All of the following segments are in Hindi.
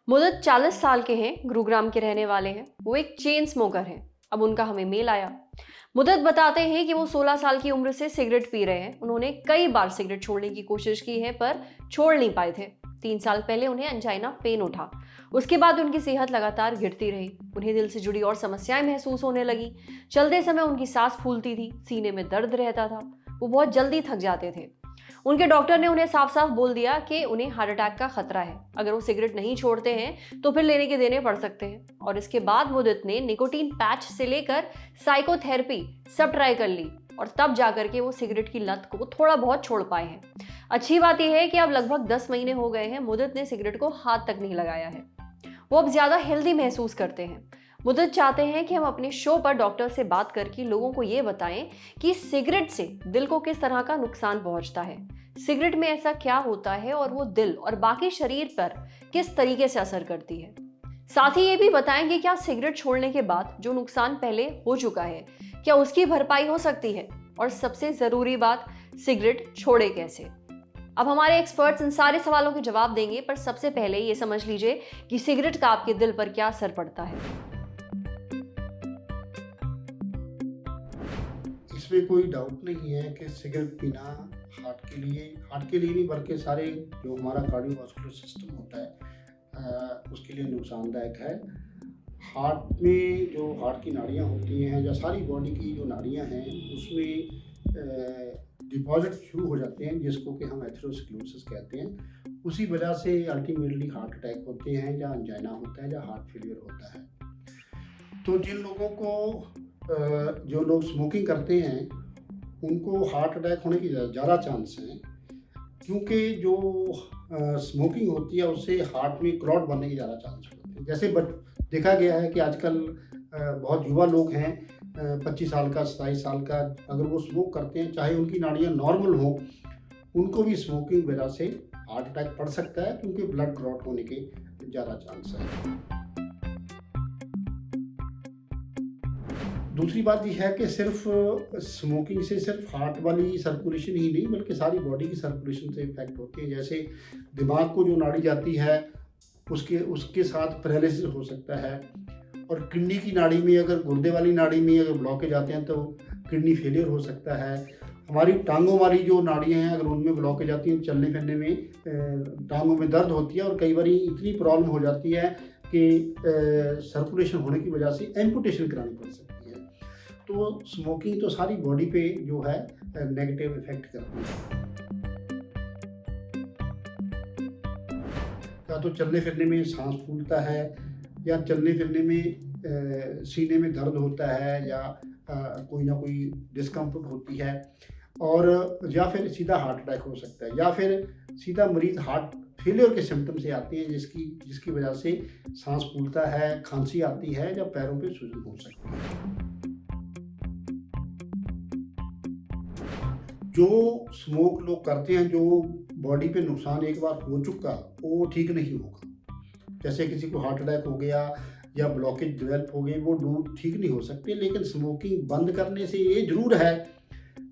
मुदत 40 साल के हैं, गुरुग्राम के रहने वाले हैं। वो एक चेन स्मोकर हैं। अब उनका हमें मेल आया। मुदत बताते हैं कि वो 16 साल की उम्र से सिगरेट पी रहे हैं। उन्होंने कई बार सिगरेट छोड़ने की कोशिश की है पर छोड़ नहीं पाए थे। 3 साल पहले उन्हें अंजाइना पेन उठा। उसके बाद उनकी सेहत लगातार गिरती रही। उन्हें दिल से जुड़ी और समस्याएं महसूस होने लगी। चलते समय उनकी सांस फूलती थी, सीने में दर्द रहता था। वो बहुत जल्दी थक जाते थे। उनके डॉक्टर ने उन्हें साफ साफ बोल दिया कि उन्हें हार्ट अटैक का खतरा है। अगर वो सिगरेट नहीं छोड़ते हैं तो फिर लेने के देने पड़ सकते हैं। और इसके बाद मुदत ने निकोटीन पैच से लेकर साइकोथेरेपी सब ट्राई कर ली और तब जाकर के वो सिगरेट की लत को थोड़ा बहुत छोड़ पाए हैं। अच्छी बात यह है कि अब लगभग 10 महीने हो गए हैं, मुदत ने सिगरेट को हाथ तक नहीं लगाया है। वो अब ज्यादा हेल्दी महसूस करते हैं। मुदत चाहते हैं कि हम अपने शो पर डॉक्टर से बात करके लोगों को ये बताएं कि सिगरेट से दिल को किस तरह का नुकसान पहुंचता है, सिगरेट में ऐसा क्या होता है और वो दिल और बाकी शरीर पर किस तरीके से असर करती है। साथ ही ये भी बताएं कि क्या सिगरेट छोड़ने के बाद जो नुकसान पहले हो चुका है क्या उसकी भरपाई हो सकती है, और सबसे जरूरी बात, सिगरेट छोड़े कैसे। अब हमारे एक्सपर्ट्स इन सारे सवालों के जवाब देंगे, पर सबसे पहले ये समझ लीजिए कि सिगरेट का आपके दिल पर क्या असर पड़ता है। इसमें कोई डाउट नहीं है कि सिगरेट पीना हार्ट के लिए नहीं बल्कि सारे जो हमारा कार्डियोवास्कुलर सिस्टम होता है उसके लिए नुकसानदायक है। हार्ट में जो हार्ट की नाड़ियाँ होती हैं या सारी बॉडी की जो नाड़ियाँ हैं उसमें डिपॉजिट शुरू हो जाते हैं जिसको कि हम एथेरोस्क्लेरोसिस कहते हैं। उसी वजह से अल्टीमेटली हार्ट अटैक होते हैं या अंजाइना होता है या हार्ट फेलियर होता है। तो जिन लोगों को जो लोग स्मोकिंग करते हैं उनको हार्ट अटैक होने की ज़्यादा चांस हैं, क्योंकि जो स्मोकिंग होती है उससे हार्ट में क्लॉट बनने की ज़्यादा चांस होते हैं। जैसे देखा गया है कि आजकल बहुत युवा लोग हैं, 25 साल का 27 साल का, अगर वो स्मोक करते हैं चाहे उनकी नाड़ियाँ नॉर्मल हों उनको भी स्मोकिंग वजह से हार्ट अटैक पड़ सकता है, क्योंकि ब्लड क्लॉट होने के ज़्यादा चांस है। दूसरी बात यह है कि सिर्फ स्मोकिंग से सिर्फ हार्ट वाली सर्कुलेशन ही नहीं बल्कि सारी बॉडी की सर्कुलेशन से इफेक्ट होती है। जैसे दिमाग को जो नाड़ी जाती है उसके साथ पैरालिसिस हो सकता है, और किडनी की नाड़ी में अगर गुर्दे वाली नाड़ी में अगर ब्लॉकेज आते हैं तो किडनी फेलियर हो सकता है। हमारी टांगों वाली जो नाड़ियाँ हैं अगर उनमें ब्लॉकेज आती हैं, चलने फिरने में टांगों में दर्द होती है और कई बार इतनी प्रॉब्लम हो जाती है कि सर्कुलेशन होने की वजह से एम्पुटेशन करानी पड़ सकती है। तो स्मोकिंग तो सारी बॉडी पे जो है नेगेटिव इफेक्ट करती है। या तो चलने फिरने में सांस फूलता है, या चलने फिरने में सीने में दर्द होता है, या कोई ना कोई डिस्कम्फर्ट होती है, और या फिर सीधा हार्ट अटैक हो सकता है, या फिर सीधा मरीज हार्ट फेलियर के सिम्टम से आते हैं जिसकी वजह से सांस फूलता है, खांसी आती है, या पैरों पे सूजन हो सकती है। जो स्मोक लोग करते हैं, जो बॉडी पे नुकसान एक बार हो चुका वो ठीक नहीं होगा। जैसे किसी को हार्ट अटैक हो गया या ब्लॉकेज डेवलप हो गई, वो ठीक नहीं हो सकते। लेकिन स्मोकिंग बंद करने से ये जरूर है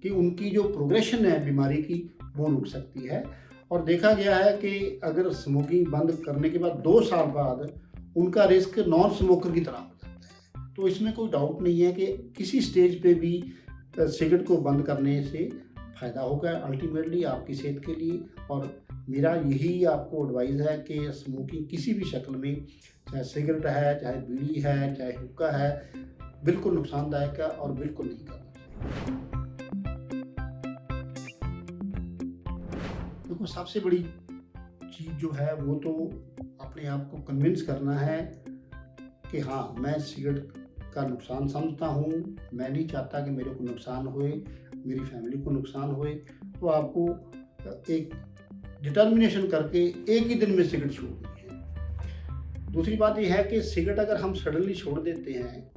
कि उनकी जो प्रोग्रेशन है बीमारी की वो रुक सकती है। और देखा गया है कि अगर स्मोकिंग बंद करने के बाद 2 साल बाद उनका रिस्क नॉन स्मोकर की तरह हो जाता है। तो इसमें कोई डाउट नहीं है कि किसी स्टेज पे भी सिगरेट को बंद करने से फ़ायदा होगा अल्टीमेटली आपकी सेहत के लिए। और मेरा यही आपको एडवाइस है कि स्मोकिंग किसी भी शक्ल में, चाहे सिगरेट है, चाहे बीड़ी है, चाहे हुक्का है, बिल्कुल नुकसानदायक है और बिल्कुल नहीं करना चाहिए। देखो, सबसे बड़ी चीज़ जो है वो तो अपने आप को कन्विंस करना है कि हाँ, मैं सिगरेट का नुकसान समझता हूँ, मैं नहीं चाहता कि मेरे को नुकसान होए, मेरी फैमिली को नुकसान होए। तो आपको एक डिटर्मिनेशन करके एक ही दिन में सिगरेट छोड़नी है। दूसरी बात यह है कि सिगरेट अगर हम सडनली छोड़ देते हैं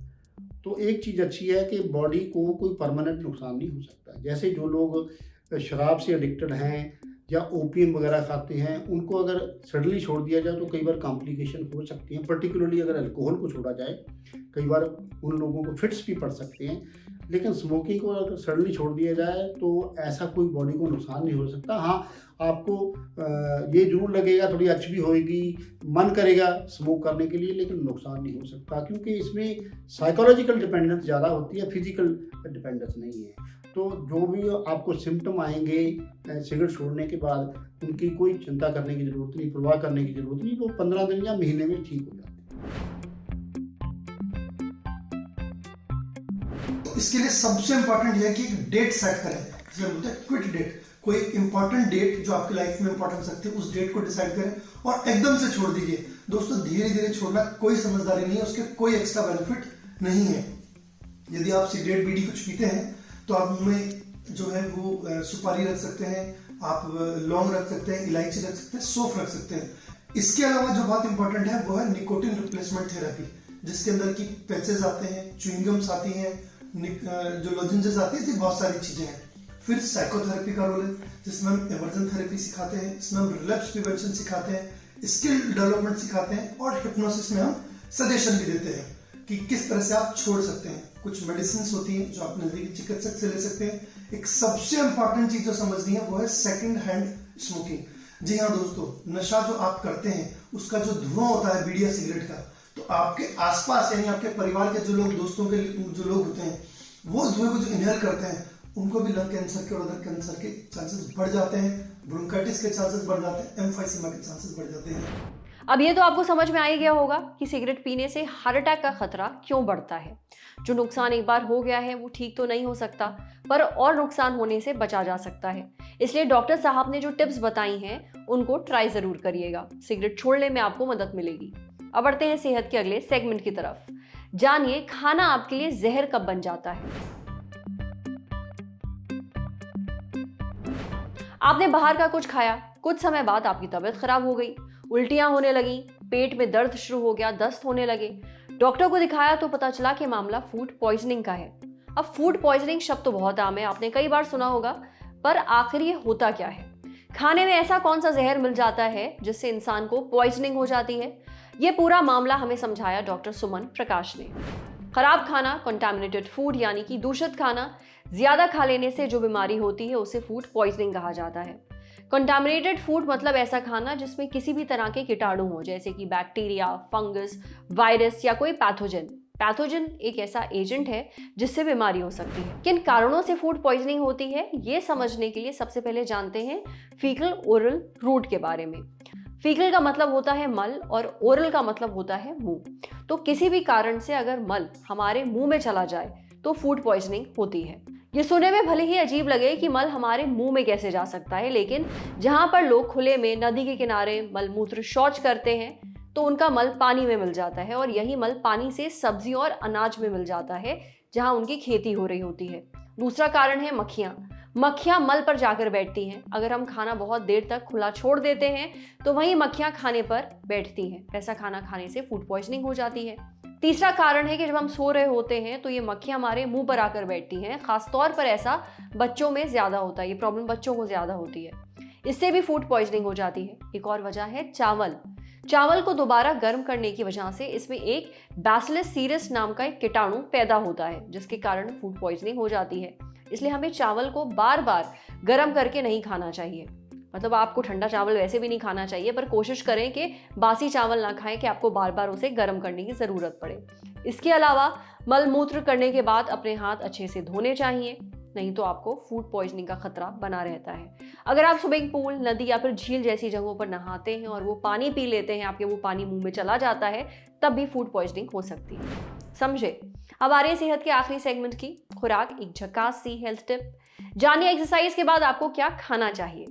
तो एक चीज़ अच्छी है कि बॉडी को कोई परमानेंट नुकसान नहीं हो सकता। जैसे जो लोग शराब से एडिक्टेड हैं या ओपीएम वगैरह खाते हैं, उनको अगर सडनली छोड़ दिया जाए तो कई बार कॉम्प्लिकेशन हो सकती हैं। पर्टिकुलरली अगर अल्कोहल को छोड़ा जाए, कई बार उन लोगों को फिट्स भी पड़ सकते हैं। लेकिन स्मोकिंग को अगर सडनली छोड़ दिया जाए तो ऐसा कोई बॉडी को नुकसान नहीं हो सकता। हाँ, आपको ये जरूर लगेगा, थोड़ी अच्छी भी होएगी, मन करेगा स्मोक करने के लिए, लेकिन नुकसान नहीं हो सकता क्योंकि इसमें साइकोलॉजिकल डिपेंडेंस ज़्यादा होती है, फिजिकल डिपेंडेंस नहीं है। तो जो भी आपको सिम्टम आएंगे सिगरेट छोड़ने के बाद, उनकी कोई चिंता करने की ज़रूरत नहीं, परवाह करने की ज़रूरत नहीं, वो 15 दिन या महीने में ठीक हो जाते हैं। इसके लिए सबसे इंपॉर्टेंट यह है कि एक डेट सेट करें, जिसे बोलते हैं क्विट डेट। कोई इंपॉर्टेंट डेट जो आपकी लाइफ में इंपॉर्टेंस रखती है, उस डेट को डिसाइड करें और एकदम से छोड़ दीजिए। दोस्तों, धीरे धीरे छोड़ना कोई समझदारी नहीं है, उसके कोई एक्स्ट्रा बेनिफिट नहीं है। यदि आप सिगरेट बीड़ी कुछ पीते हैं तो आप उनमें जो है वो सुपारी रख सकते हैं, आप लौंग रख सकते हैं, इलायची रख सकते हैं, सौंफ रख सकते हैं। इसके अलावा जो बात इंपॉर्टेंट है वो है निकोटिन रिप्लेसमेंट थेरेपी, जिसके अंदर की पैचेस आते हैं, च्युइंगम्स आती हैं, जो लॉजेंजेस आती है, ऐसी बहुत सारी चीजें हैं। फिर साइकोथेरेपी का रोल है, जिसमें हम इमर्जन थेरेपी सिखाते हैं, इसमें हम रिलैप्स प्रिवेंशन सिखाते हैं, स्किल डेवलपमेंट सिखाते हैं और हिप्नोसिस में हम सजेशन भी देते हैं कि किस तरह से आप छोड़ सकते हैं। कुछ मेडिसिन होती हैं जो आप नजदीकी चिकित्सक से ले सकते हैं। एक सबसे इंपॉर्टेंट चीज जो समझनी है वो है सेकंड हैंड स्मोकिंग। जी हाँ दोस्तों, नशा जो आप करते हैं उसका जो धुआं होता है बीड़ी या सिगरेट का, तो आपके आसपास यानी आपके परिवार के जो लोग, दोस्तों के जो लोग होते हैं, वो धुएं को जो इनहेल करते हैं, उनको भी लंग कैंसर के और अदर कैंसर के चांसेस बढ़ जाते हैं, ब्रोंकाइटिस के चांसेस बढ़ जाते हैं, एम्फाइसीमा के चांसेस बढ़ जाते हैं। अब ये तो आपको समझ में आ ही गया होगा कि सिगरेट पीने से हार्ट अटैक का खतरा क्यों बढ़ता है। जो नुकसान एक बार हो गया है वो ठीक तो नहीं हो सकता, पर और नुकसान होने से बचा जा सकता है। इसलिए डॉक्टर साहब ने जो टिप्स बताई हैं उनको ट्राई जरूर करिएगा, सिगरेट छोड़ने में आपको मदद मिलेगी। अब बढ़ते हैं सेहत के अगले सेगमेंट की तरफ। जानिए खाना आपके लिए जहर कब बन जाता है। आपने बाहर का कुछ खाया, कुछ समय बाद आपकी तबीयत खराब हो गई, उल्टियां होने लगी, पेट में दर्द शुरू हो गया, दस्त होने लगे। डॉक्टर को दिखाया तो पता चला कि मामला फूड पॉइजनिंग का है। अब फूड पॉइजनिंग शब्द तो बहुत आम है, आपने कई बार सुना होगा, पर आखिर ये होता क्या है? खाने में ऐसा कौन सा जहर मिल जाता है जिससे इंसान को पॉइजनिंग हो जाती है? ये पूरा मामला हमें समझाया डॉक्टर सुमन प्रकाश ने। खराब खाना, कंटामिनेटेड फूड यानी कि दूषित खाना ज्यादा खा लेने से जो बीमारी होती है उसे फूड पॉइजनिंग कहा जाता है। कंटामिनेटेड फूड मतलब ऐसा खाना जिसमें किसी भी तरह के कीटाणु हो, जैसे कि बैक्टीरिया, फंगस, वायरस या कोई पैथोजन। पैथोजन एक ऐसा एजेंट है जिससे बीमारी हो सकती है। किन कारणों से फूड पॉइजनिंग होती है ये समझने के लिए सबसे पहले जानते हैं फीकल ओरल रूट के बारे में। फीकल का मतलब होता है मल और ओरल का मतलब होता है मुंह। तो किसी भी कारण से अगर मल हमारे मुंह में चला जाए तो फूड पॉइजनिंग होती है। ये सुनने में भले ही अजीब लगे कि मल हमारे मुंह में कैसे जा सकता है, लेकिन जहां पर लोग खुले में नदी के किनारे मलमूत्र शौच करते हैं तो उनका मल पानी में मिल जाता है और यही मल पानी से सब्जियों और अनाज में मिल जाता है जहां उनकी खेती हो रही होती है। दूसरा कारण है मक्खियां। मक्खियां मल पर जाकर बैठती हैं। अगर हम खाना बहुत देर तक खुला छोड़ देते हैं तो वहीं मक्खियां खाने पर बैठती हैं। ऐसा खाना खाने से फूड पॉइजनिंग हो जाती है। तीसरा कारण है कि जब हम सो रहे होते हैं तो ये मक्खियां हमारे मुंह पर आकर बैठती हैं। खासतौर पर ऐसा बच्चों में ज्यादा होता है, ये प्रॉब्लम बच्चों को ज्यादा होती है, इससे भी फूड पॉइजनिंग हो जाती है। एक और वजह है चावल। चावल को दोबारा गर्म करने की वजह से इसमें एक बैसिलस सीरस नाम का एक कीटाणु पैदा होता है जिसके कारण फूड पॉइजनिंग हो जाती है। इसलिए हमें चावल को बार बार गर्म करके नहीं खाना चाहिए। मतलब आपको ठंडा चावल वैसे भी नहीं खाना चाहिए, पर कोशिश करें कि बासी चावल ना खाएं कि आपको बार बार उसे गर्म करने की ज़रूरत पड़े। इसके अलावा मल मूत्र करने के बाद अपने हाथ अच्छे से धोने चाहिए, नहीं तो आपको फूड पॉइजनिंग का खतरा बना रहता है। अगर आप स्विमिंग पूल, नदी या फिर झील जैसी जगहों पर नहाते हैं और वो पानी पी लेते हैं, आपके वो पानी मुंह में चला जाता है, तब भी फूड पॉइजनिंग हो सकती है। समझे? अब आ रही है सेहत के आखिरी सेगमेंट की खुराक, एक झकास सी हेल्थ टिप। जानिए एक्सरसाइज के बाद आपको क्या खाना चाहिए।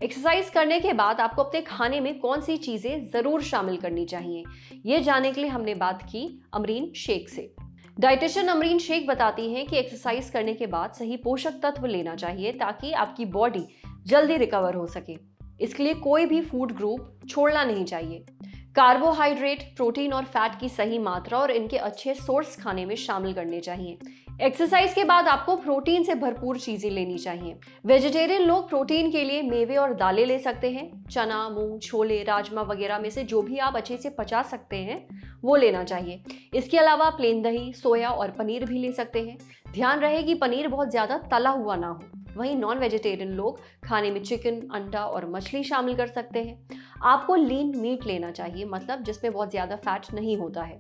एक्सरसाइज करने के बाद आपको अपने खाने में कौन सी चीजें जरूर शामिल करनी चाहिए, ये जानने के लिए हमने बात की अमरीन शेख से। डाइटिशियन अमरीन शेख बताती हैं कि एक्सरसाइज करने के बाद सही पोषक तत्व लेना चाहिए ताकि आपकी बॉडी जल्दी रिकवर हो सके। इसके लिए कोई भी फूड ग्रुप छोड़ना नहीं चाहिए। कार्बोहाइड्रेट, प्रोटीन और फैट की सही मात्रा और इनके अच्छे सोर्स खाने में शामिल करने चाहिए। एक्सरसाइज के बाद आपको प्रोटीन से भरपूर चीजें लेनी चाहिए। वेजिटेरियन लोग प्रोटीन के लिए मेवे और दालें ले सकते हैं। चना, मूंग, छोले, राजमा वगैरह में से जो भी आप अच्छे से पचा सकते हैं वो लेना चाहिए। इसके अलावा प्लेन दही, सोया और पनीर भी ले सकते हैं। ध्यान रहे कि पनीर बहुत ज्यादा तला हुआ ना हो। वहीं नॉन वेजिटेरियन लोग खाने में चिकन, अंडा और मछली शामिल कर सकते हैं। आपको लीन मीट लेना चाहिए, मतलब जिसमें बहुत ज्यादा फैट नहीं होता है।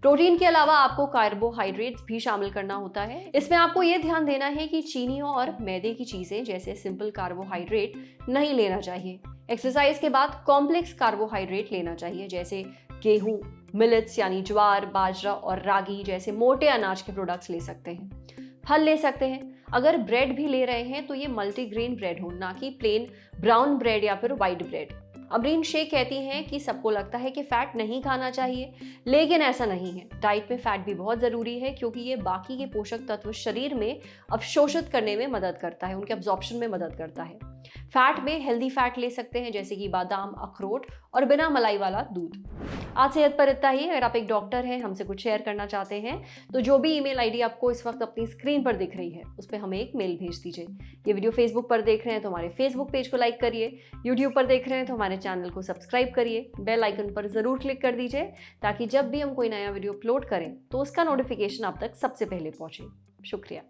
प्रोटीन के अलावा आपको कार्बोहाइड्रेट्स भी शामिल करना होता है। इसमें आपको ये ध्यान देना है कि चीनियों और मैदे की चीजें जैसे सिंपल कार्बोहाइड्रेट नहीं लेना चाहिए। एक्सरसाइज के बाद कॉम्प्लेक्स कार्बोहाइड्रेट लेना चाहिए, जैसे गेहूं, मिलेट्स यानी ज्वार, बाजरा और रागी जैसे मोटे अनाज के प्रोडक्ट्स ले सकते हैं। फल ले सकते हैं। अगर ब्रेड भी ले रहे हैं तो ये मल्टीग्रेन ब्रेड हो, ना कि प्लेन ब्राउन ब्रेड या फिर व्हाइट ब्रेड। अमरीन शेख कहती हैं कि सबको लगता है कि फैट नहीं खाना चाहिए, लेकिन ऐसा नहीं है। डाइट में फैट भी बहुत ज़रूरी है क्योंकि ये बाकी के पोषक तत्व शरीर में अवशोषित करने में मदद करता है, उनके अब्जॉर्प्शन में मदद करता है। फैट में हेल्दी फैट ले सकते हैं जैसे कि बादाम, अखरोट और बिना मलाई वाला दूध। आज सेहत पर इतना ही। अगर आप एक डॉक्टर हैं, हमसे कुछ शेयर करना चाहते हैं तो जो भी ईमेल आईडी आपको इस वक्त अपनी स्क्रीन पर दिख रही है उस पर हमें एक मेल भेज दीजिए। ये वीडियो फेसबुक पर देख रहे हैं तो हमारे फेसबुक पेज को लाइक करिए, यूट्यूब पर देख रहे हैं तो हमारे चैनल को सब्सक्राइब करिए, बेल आइकन पर ज़रूर क्लिक कर दीजिए ताकि जब भी हम कोई नया वीडियो अपलोड करें तो उसका नोटिफिकेशन आप तक सबसे पहले पहुंचे। शुक्रिया।